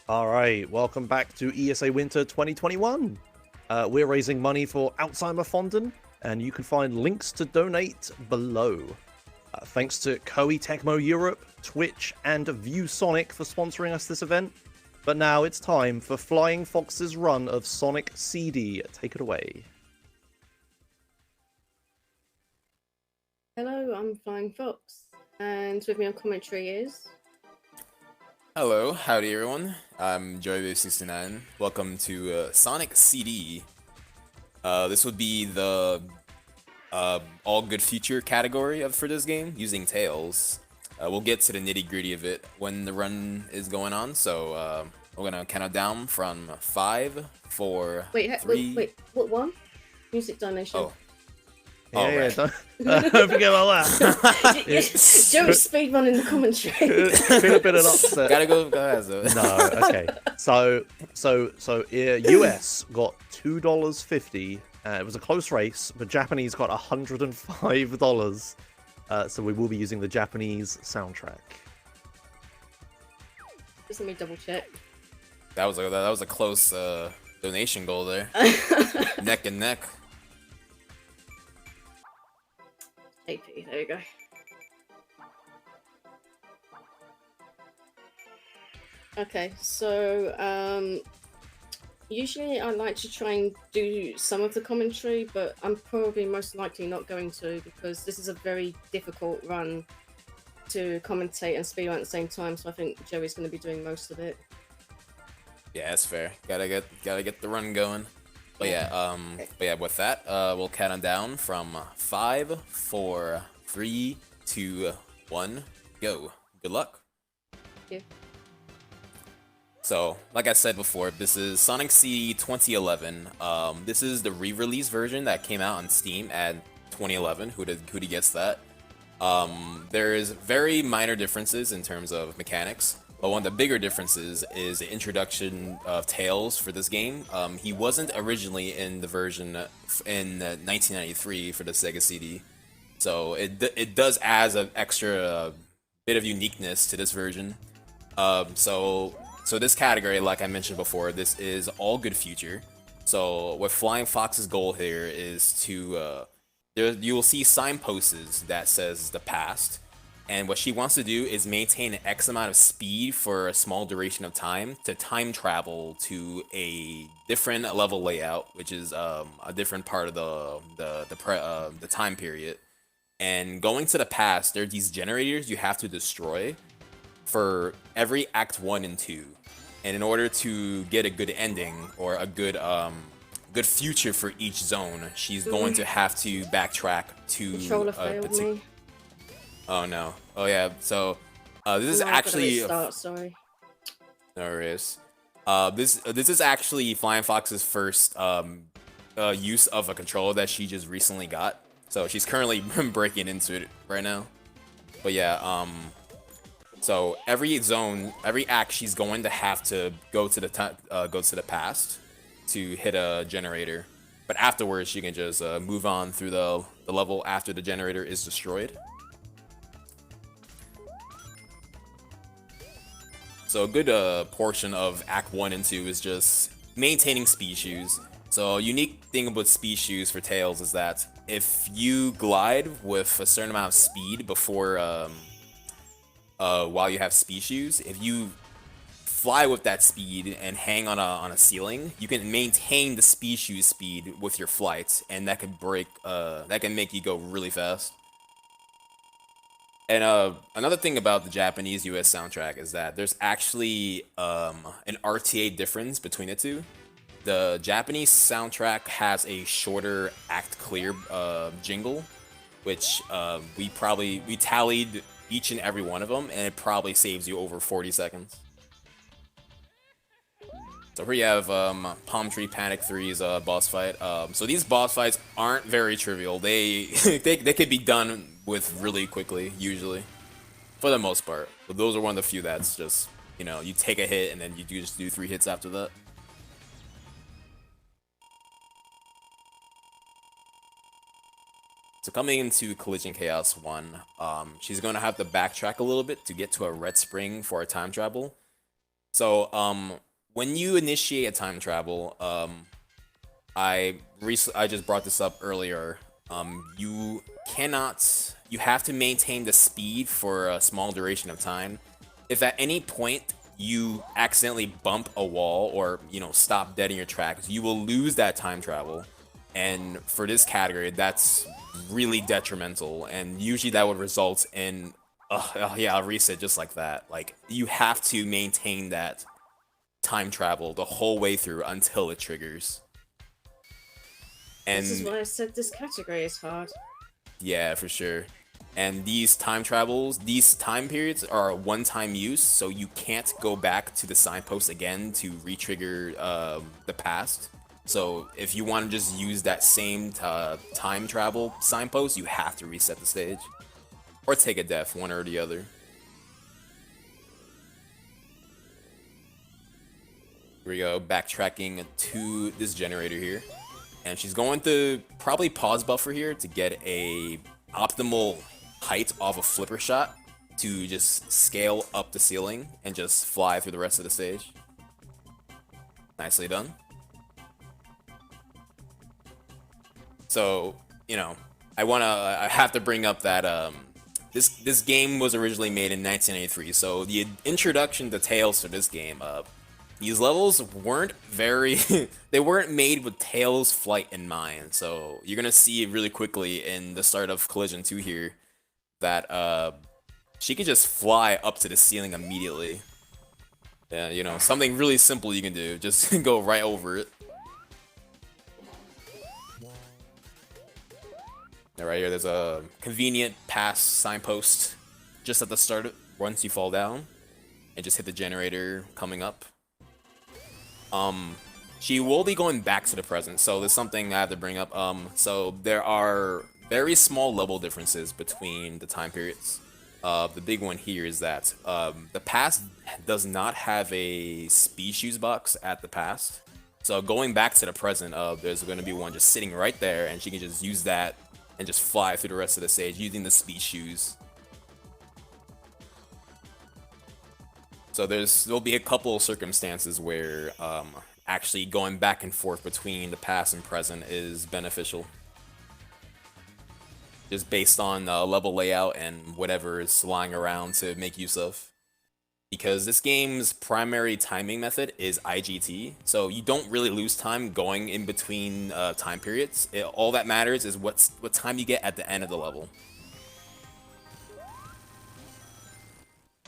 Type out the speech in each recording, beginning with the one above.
All right, welcome back to ESA Winter 2021. We're raising money for Alzheimer Fonden, and you can find links to donate below. Thanks to Koei Tecmo Europe, Twitch, and ViewSonic for sponsoring us this event. But now it's time for Flying Fox's run of Sonic CD. Take it away. Hello, I'm Flying Fox, and with me on commentary is... Hello, howdy everyone. I'm JoyBase69. Welcome to Sonic CD. This would be the all good future category for this game using Tails. We'll get to the nitty gritty of it when the run is going on. So we're gonna count it down from 5, 4, 3. Wait, what one? Music donation. Oh. Yeah, don't forget about that. Joe's speedrunning the commentary. Feel a bit of an upset. Gotta go ahead. No, okay. So US got $2.50. It was a close race, but Japanese got $105. So we will be using the Japanese soundtrack. Just let me double check. That was a close donation goal there. Neck and neck. AP, there you go. Okay, so usually I like to try and do some of the commentary, but I'm probably most likely not going to because this is a very difficult run to commentate and speedrun at the same time. So I think Joey's going to be doing most of it. Yeah, that's fair. Gotta get the run going. But yeah, with that, we'll count them down from 5, 4, 3, 2, 1, go. Good luck. Yeah. So, like I said before, this is Sonic CD 2011. This is the re-release version that came out on Steam at 2011. Who gets that? There's very minor differences in terms of mechanics. But one of the bigger differences is the introduction of Tails for this game. He wasn't originally in the version in 1993 for the Sega CD, so it does add an extra bit of uniqueness to this version. So this category, like I mentioned before, this is all good future. So what Flying Fox's goal here is to you will see signposts that says the past. And what she wants to do is maintain an X amount of speed for a small duration of time to time travel to a different level layout, which is a different part of the time period. And going to the past, there are these generators you have to destroy for every Act 1 and 2. And in order to get a good ending or a good future for each zone, she's going to have to backtrack to Controller failed me. Oh no. Oh yeah. So this is actually sorry. No worries. This is actually Flying Fox's first use of a controller that she just recently got. So she's currently breaking into it right now. But yeah, so every zone, every act, she's going to have to go to the past to hit a generator. But afterwards, she can just move on through the level after the generator is destroyed. So a good portion of Act 1 and 2 is just maintaining speed shoes. So a unique thing with speed shoes for Tails is that if you glide with a certain amount of speed before, while you have speed shoes, if you fly with that speed and hang on a ceiling, you can maintain the speed shoe speed with your flight, and that can make you go really fast. And another thing about the Japanese US soundtrack is that there's actually an RTA difference between the two. The Japanese soundtrack has a shorter act clear jingle, which we tallied each and every one of them, and it probably saves you over 40 seconds. So here you have Palm Tree Panic 3's boss fight. So these boss fights aren't very trivial. They could be done with really quickly, usually, for the most part. But those are one of the few that's just, you take a hit and then you just do 3 hits after that. So coming into Collision Chaos 1, she's going to have to backtrack a little bit to get to a red spring for a time travel. So, when you initiate a time travel, I just brought this up earlier. You cannot. You have to maintain the speed for a small duration of time. If at any point you accidentally bump a wall or stop dead in your tracks, you will lose that time travel. And for this category, that's really detrimental. And usually that would result in, yeah, a reset just like that. Like you have to maintain that time travel the whole way through until it triggers. And this is why I said this category is hard. yeah, for sure. And these time travels, these time periods are one-time use, so you can't go back to the signpost again to re-trigger the past. So if you want to just use that same time travel signpost, you have to reset the stage. Or take a death, one or the other. Here we go, backtracking to this generator here. And she's going to probably pause buffer here to get a optimal height off a flipper shot to just scale up the ceiling and just fly through the rest of the stage. Nicely done. So, I have to bring up that this game was originally made in 1983. So the introduction to Tails for this game, these levels weren't they weren't made with Tails' flight in mind. So you're gonna see really quickly in the start of Collision 2 here that she could just fly up to the ceiling immediately. Yeah, something really simple you can do, just go right over it. Now right here, there's a convenient pass signpost just at the start once you fall down, and just hit the generator coming up. She will be going back to the present, so there's something I have to bring up. So there are very small level differences between the time periods. The big one here is that the past does not have a speed shoes box at the past. So going back to the present, there's going to be one just sitting right there, and she can just use that and just fly through the rest of the stage using the speed shoes. So there'll be a couple of circumstances where actually going back and forth between the past and present is beneficial. Just based on level layout and whatever is lying around to make use of. Because this game's primary timing method is IGT, so you don't really lose time going in between time periods. All that matters is what time you get at the end of the level.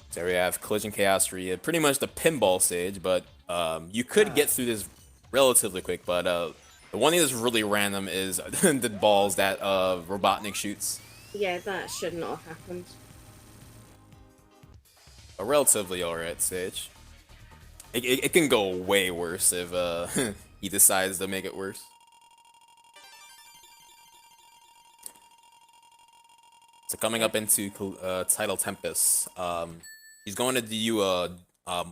So we have Collision Chaos 3, pretty much the pinball stage, but you could get through this relatively quick, but the one thing that's really random is the balls that Robotnik shoots. Yeah, that should not have happened. A relatively alright stage. It can go way worse if he decides to make it worse. So coming up into Tidal Tempest, he's going to do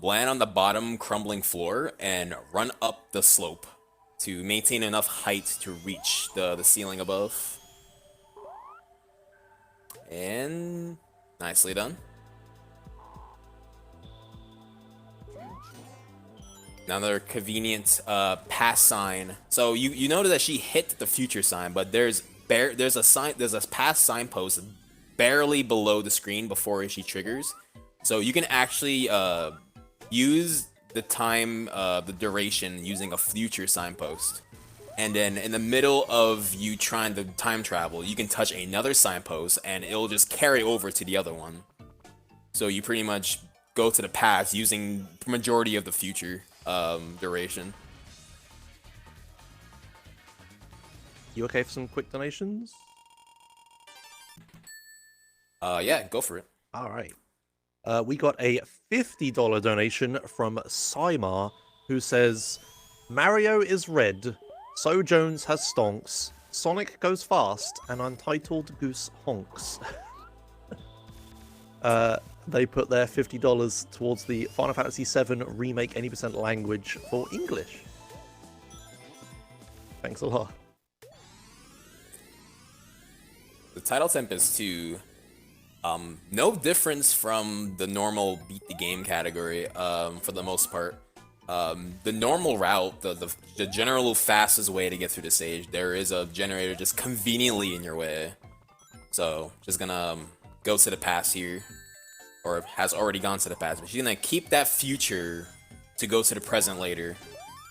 land on the bottom crumbling floor and run up the slope to maintain enough height to reach the ceiling above. And nicely done. Another convenient pass sign. So you notice that she hit the future sign, but there's a pass signpost barely below the screen before she triggers. So you can actually use the time, the duration using a future signpost. And then in the middle of you trying to time travel, you can touch another signpost and it'll just carry over to the other one. So you pretty much go to the past using the majority of the future duration. You okay for some quick donations? Yeah, go for it. All right. We got a $50 donation from Simar, who says, Mario is red, So Jones has stonks, Sonic goes fast, and Untitled Goose honks. They put their $50 towards the Final Fantasy VII Remake 80% language for English. Thanks a lot. The Tidal Tempest 2 No difference from the normal beat the game category, for the most part. The normal route, the general fastest way to get through the stage, there is a generator just conveniently in your way. So, just gonna go to the past here, or has already gone to the past, but she's gonna keep that future to go to the present later,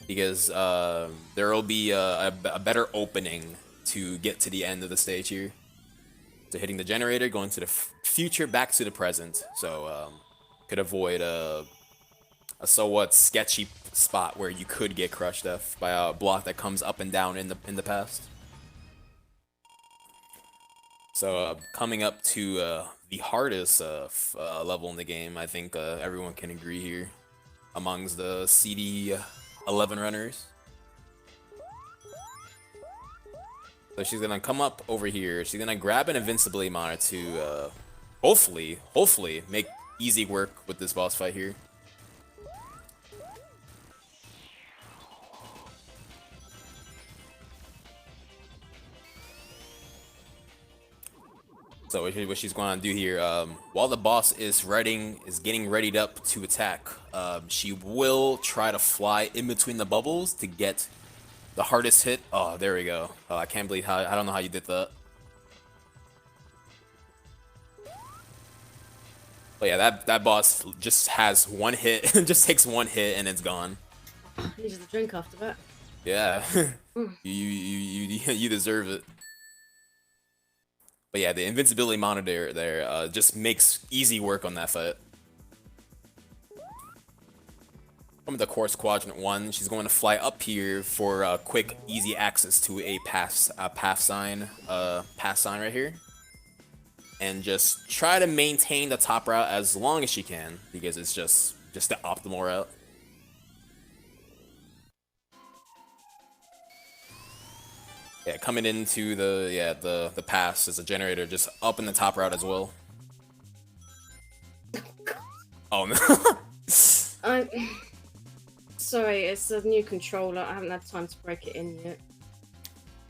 because there will be a better opening to get to the end of the stage here. So hitting the generator, going to the future, back to the present, so could avoid a somewhat sketchy spot where you could get crushed by a block that comes up and down in the past. So coming up to the hardest level in the game, I think everyone can agree here, amongst the CD 11 runners. So she's gonna come up over here. She's gonna grab an invincibility monitor to hopefully make easy work with this boss fight here. So what she's going to do here, while the boss is getting readied up to attack, she will try to fly in between the bubbles to get the hardest hit. Oh, there we go. Oh, I can't believe I don't know how you did that. But yeah, that boss just has one hit, just takes one hit and it's gone. Needs a drink after that. Yeah, you deserve it. But yeah, the invincibility monitor there just makes easy work on that fight. From the Quartz Quadrant 1, she's going to fly up here for quick, easy access to a pass sign right here, and just try to maintain the top route as long as she can, because it's just the optimal route. Yeah, coming into the pass as a generator, just up in the top route as well. Oh no. Sorry, it's a new controller. I haven't had time to break it in yet.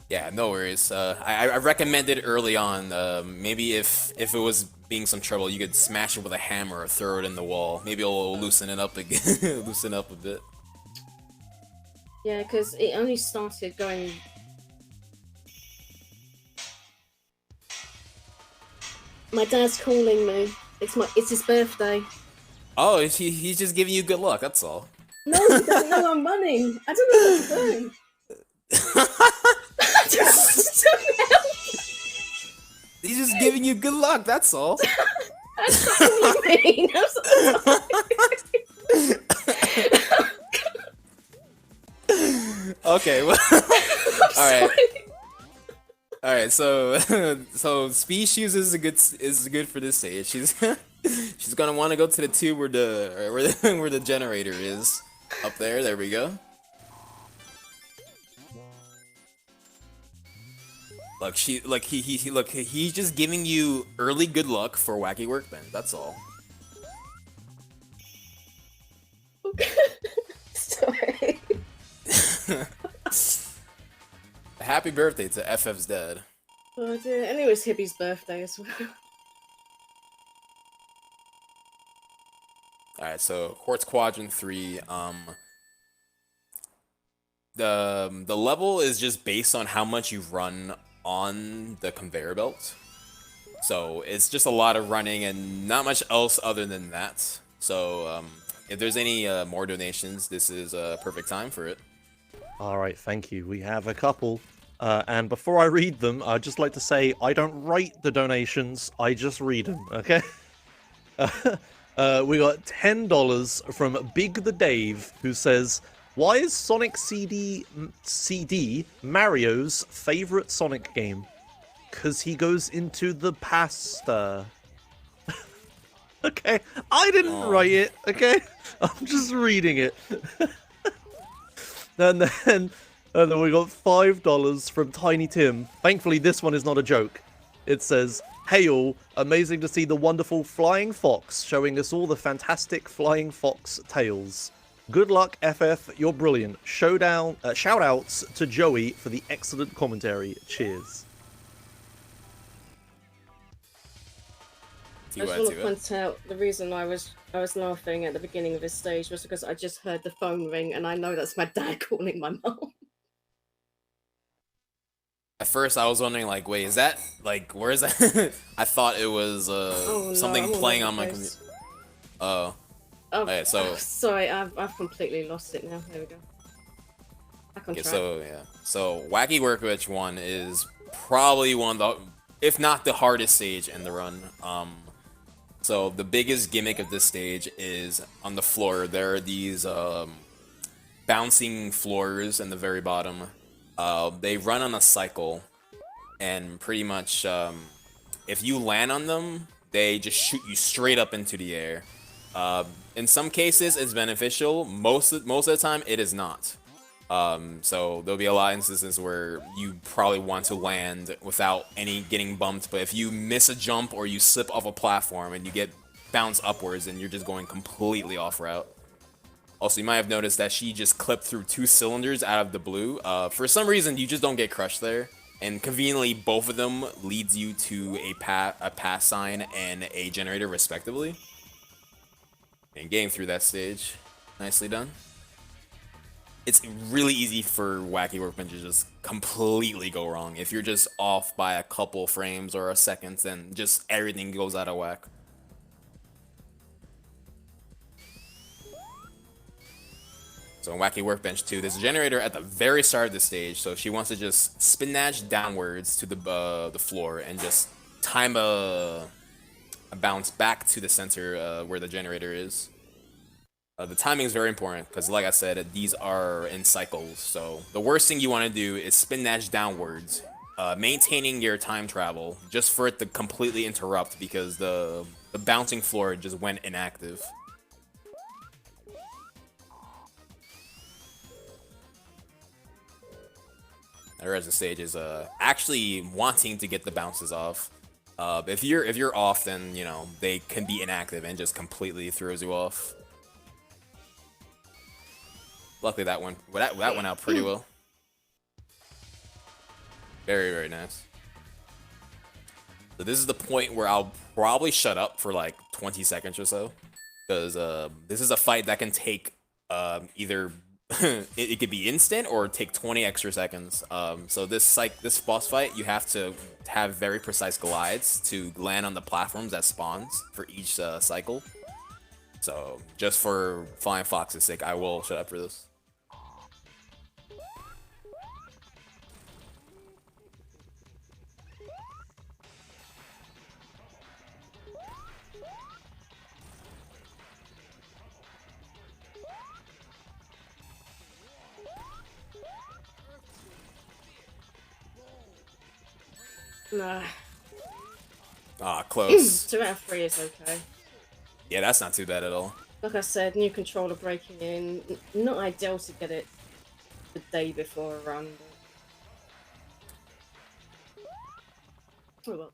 Yeah, no worries. I recommended early on, maybe if it was being some trouble, you could smash it with a hammer or throw it in the wall. Maybe it'll loosen it up again, loosen up a bit. Yeah, because it only started going. My dad's calling me. It's his birthday. Oh, he's just giving you good luck. That's all. No, he doesn't know I'm running. I don't know what I'm doing. I don't know what to do. He's just giving you good luck. That's all. That's not what you mean. Okay. Well, all right. So speed shoes is good for this stage. She's gonna want to go to the tube where the generator is. Up there. There we go. Look, he's just giving you early good luck for Wacky Workbench. That's all. Sorry. Happy birthday to FF's dad. Oh dear. And it was Hibby's birthday as well. Alright, so Quartz Quadrant 3, the level is just based on how much you run on the conveyor belt. So it's just a lot of running and not much else other than that. So if there's any more donations, this is a perfect time for it. Alright, thank you. We have a couple. And before I read them, I'd just like to say I don't write the donations, I just read them, okay? We got $10 from Big the Dave, who says, "Why is Sonic CD Mario's favorite Sonic game? 'Cause he goes into the pasta." Okay, I didn't write it, okay? I'm just reading it. And then we got $5 from Tiny Tim. Thankfully, this one is not a joke. It says, "Hey all, amazing to see the wonderful Flying Fox showing us all the fantastic Flying Fox tales. Good luck, FF, you're brilliant. Shout outs to Joey for the excellent commentary. Cheers." you I go just ahead want to to it. point out the reason I was laughing at the beginning of this stage was because I just heard the phone ring, and I know that's my dad calling my mom. At first, I was wondering, like, wait, is that, like, where is that? I thought it was Oh no, something I'm all playing over on the my computer. place. Oh, Oh, okay, so sorry, I've completely lost it now. There we go. Back on okay, track. so yeah, so Wacky Workbench 1 is probably one of the, if not the hardest stage in the run. So the biggest gimmick of this stage is on the floor. There are these bouncing floors in the very bottom. They run on a cycle, and pretty much if you land on them, they just shoot you straight up into the air. In some cases, it's beneficial. Most of the time, it is not. So there'll be a lot of instances where you probably want to land without any getting bumped, but if you miss a jump or you slip off a platform and you get bounced upwards, then you're just going completely off route. Also, you might have noticed that she just clipped through 2 cylinders out of the blue. For some reason, you just don't get crushed there, and conveniently, both of them leads you to a pass sign and a generator, respectively. And getting through that stage, nicely done. It's really easy for Wacky Workbench to just completely go wrong. If you're just off by a couple frames or a second, then just everything goes out of whack. So in Wacky Workbench 2, there's a generator at the very start of the stage, so she wants to just spin dash downwards to the floor and just time a bounce back to the center where the generator is. The timing is very important because, like I said, these are in cycles. So the worst thing you want to do is spin dash downwards, maintaining your time travel just for it to completely interrupt because the bouncing floor just went inactive. The rest of the stage is actually wanting to get the bounces off. If you're off, then you know they can be inactive and just completely throws you off. Luckily, that went out pretty well. Very, very nice. So this is the point where I'll probably shut up for like 20 seconds or so, because this is a fight that can take either it could be instant or take 20 extra seconds. So this boss fight, you have to have very precise glides to land on the platforms that spawns for each cycle. So just for Flying Fox's sake, I will shut up for this. Nah. Ah, close. 2 out of 3 is okay. Yeah, that's not too bad at all. Like I said, new controller breaking in. Not ideal to get it the day before a run. But... oh well.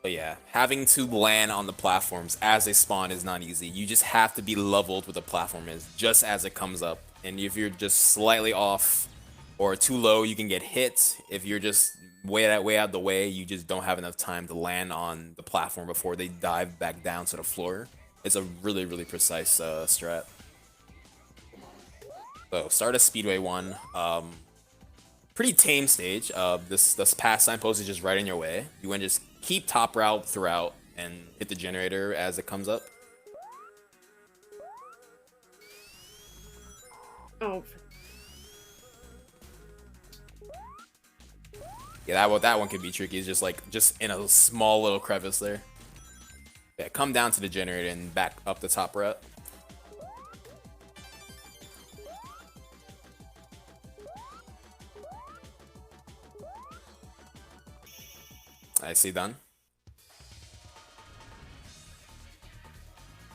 But yeah, having to land on the platforms as they spawn is not easy. You just have to be leveled with the platform is just as it comes up. And if you're just slightly off or too low, you can get hit. If you're just way out the way, you just don't have enough time to land on the platform before they dive back down to the floor. It's a really, really precise strat. So, Stardust Speedway 1. Pretty tame stage. This pass signpost is just right in your way. You want to just keep top route throughout and hit the generator as it comes up. Oh. Yeah, that one could be tricky. It's just in a small little crevice there. Yeah, come down to the generator and back up the top route. Nicely done.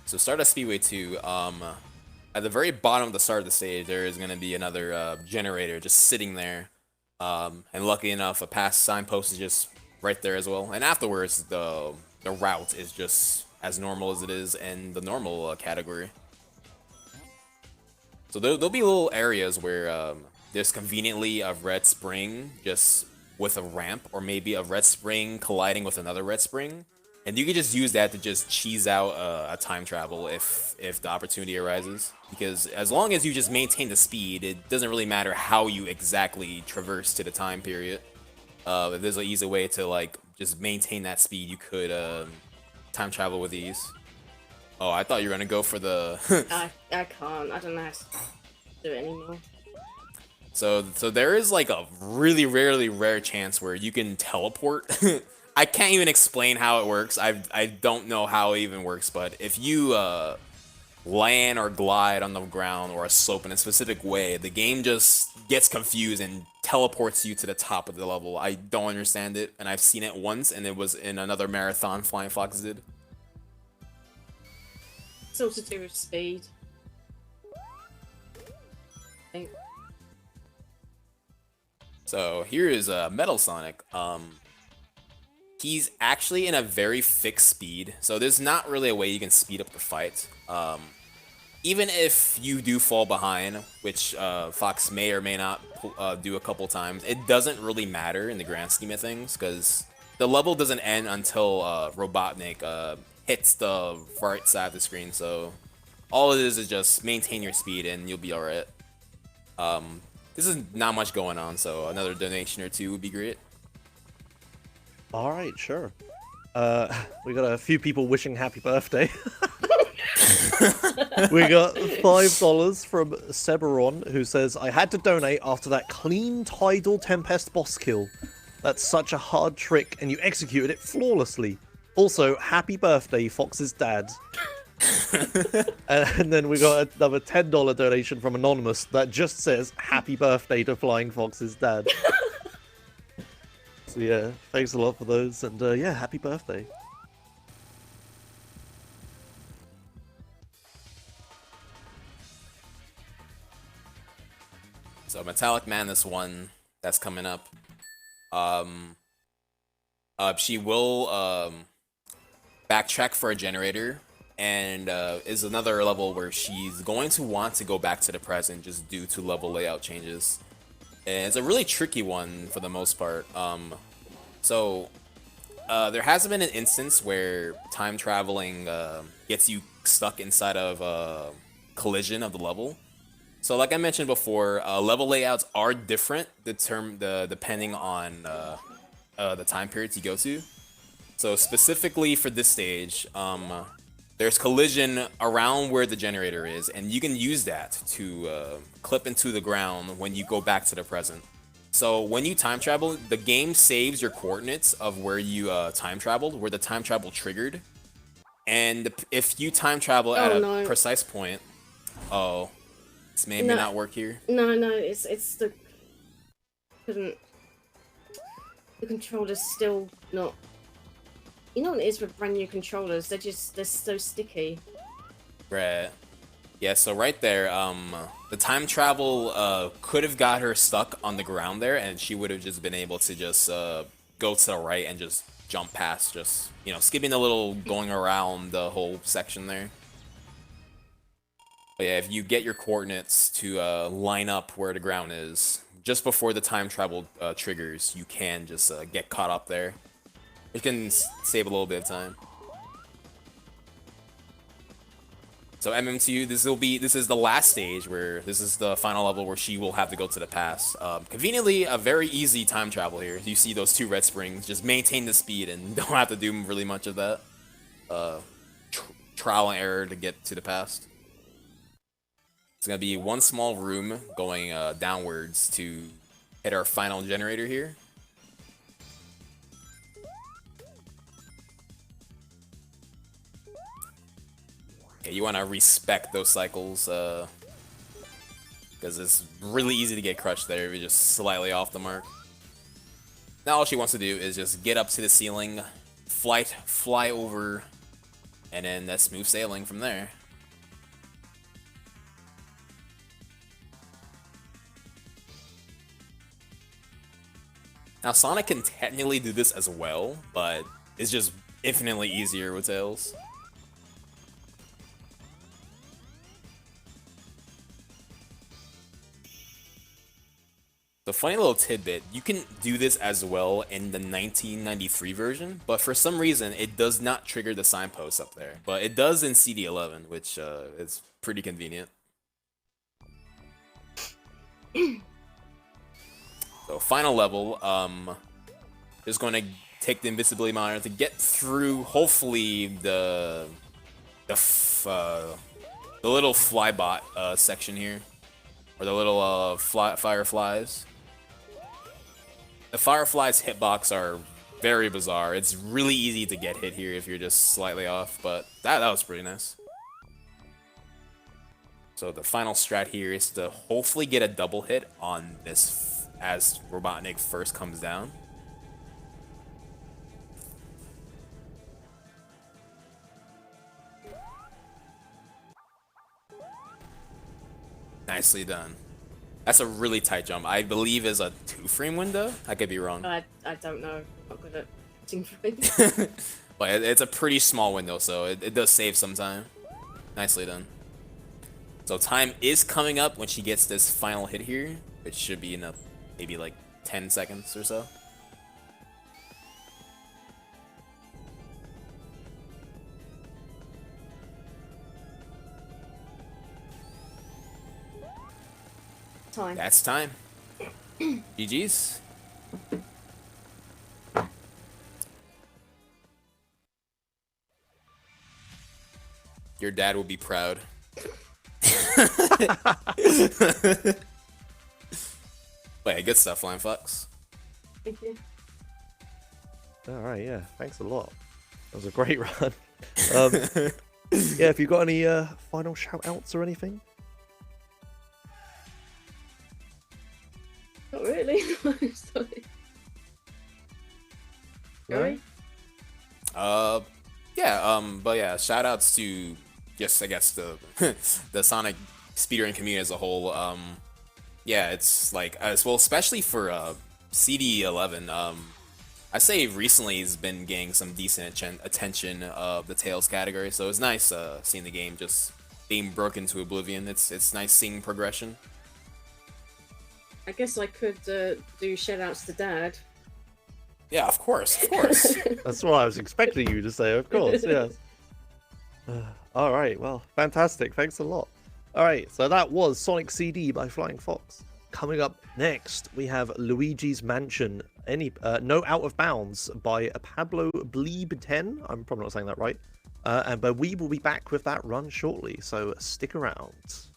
So Stardust Speedway 2, at the very bottom of the start of the stage, there is going to be another generator just sitting there. And lucky enough, a pass signpost is just right there as well. And afterwards, the route is just as normal as it is in the normal category. So there'll be little areas where there's conveniently a red spring just with a ramp, or maybe a red spring colliding with another red spring. And you can just use that to just cheese out a time travel if the opportunity arises. Because as long as you just maintain the speed, it doesn't really matter how you exactly traverse to the time period. If there's an easy way to like just maintain that speed, you could time travel with ease. Oh, I thought you were gonna go for the. I can't. I don't know how to do it anymore. So there is like a really rare chance where you can teleport. I can't even explain how it works. I don't know how it even works, but if you land or glide on the ground or a slope in a specific way, the game just gets confused and teleports you to the top of the level. I don't understand it, and I've seen it once, and it was in another marathon Flying Fox did. It's all to do with speed. I think. So here is Metal Sonic. He's actually in a very fixed speed, so there's not really a way you can speed up the fight. Even if you do fall behind, which Fox may or may not do a couple times, it doesn't really matter in the grand scheme of things, because the level doesn't end until Robotnik hits the right side of the screen, so all it is just maintain your speed and you'll be alright. This is not much going on, so another donation or two would be great. All right, sure. We got a few people wishing happy birthday. We got $5 from Seberon, who says, I had to donate after that clean Tidal Tempest boss kill. That's such a hard trick, and you executed it flawlessly. Also, happy birthday, Fox's dad. And then we got another $10 donation from Anonymous that just says, happy birthday to Flying Fox's dad. So yeah, thanks a lot for those, and yeah, happy birthday. So Metallic Madness 1, that's coming up. She will backtrack for a generator, and is another level where she's going to want to go back to the present just due to level layout changes. And it's a really tricky one for the most part. There hasn't been an instance where time traveling gets you stuck inside of a collision of the level. So like I mentioned before, level layouts are different depending on the time periods you go to. So specifically for this stage, there's collision around where the generator is, and you can use that to clip into the ground when you go back to the present. So when you time travel, the game saves your coordinates of where you time traveled, where the time travel triggered. And if you time travel at a precise point, this may not work here. No, it's the controller's still not. You know what it is with brand new controllers? They're so sticky. Right. Yeah, so right there, the time travel could have got her stuck on the ground there, and she would have just been able to just go to the right and just jump past, just, you know, skipping a little, going around the whole section there. But yeah, if you get your coordinates to line up where the ground is, just before the time travel triggers, you can just get caught up there. It can save a little bit of time. So MM2, this is the last stage where this is the final level where she will have to go to the past. Conveniently, a very easy time travel here. You see those two red springs, just maintain the speed and don't have to do really much of that. Trial and error to get to the past. It's gonna be one small room going downwards to hit our final generator here. Okay, you want to respect those cycles, because it's really easy to get crushed there if you're just slightly off the mark. Now all she wants to do is just get up to the ceiling, fly over, and then that's smooth sailing from there. Now Sonic can technically do this as well, but it's just infinitely easier with Tails. The funny little tidbit, you can do this as well in the 1993 version, but for some reason it does not trigger the signpost up there. But it does in CD11, which is pretty convenient. So final level, is going to take the invisibility monitor to get through, hopefully, the little flybot section here, or the little fireflies. The fireflies hitbox are very bizarre. It's really easy to get hit here if you're just slightly off, but that was pretty nice. So the final strat here is to hopefully get a double hit on this as Robotnik first comes down. Nicely done. That's a really tight jump. I believe is a 2-frame window. I could be wrong. I don't know. I'm not good at acting frames. But it's a pretty small window, so it does save some time. Nicely done. So time is coming up when she gets this final hit here, which should be in maybe like 10 seconds or so. Time. That's time. GG's. Your dad will be proud. Wait, good stuff, Flying Fox. Thank you. Alright, yeah, thanks a lot. That was a great run. Yeah, if you've got any final shout outs or anything? Not really. Sorry. No? But yeah, shout outs to just, I guess, the Sonic speedrun community as a whole. Yeah, it's like, as well, especially for CD11, I say recently he's been getting some decent attention of the Tails category, so it's nice seeing the game just being broken to oblivion. It's nice seeing progression. I guess I could do shout outs to Dad. Yeah, of course, of course. That's what I was expecting you to say, of course, yes. Alright, well, fantastic. Thanks a lot. Alright, so that was Sonic CD by Flying Fox. Coming up next, we have Luigi's Mansion, No Out of Bounds by Pablo Bleeb 10. I'm probably not saying that right. But we will be back with that run shortly, so stick around.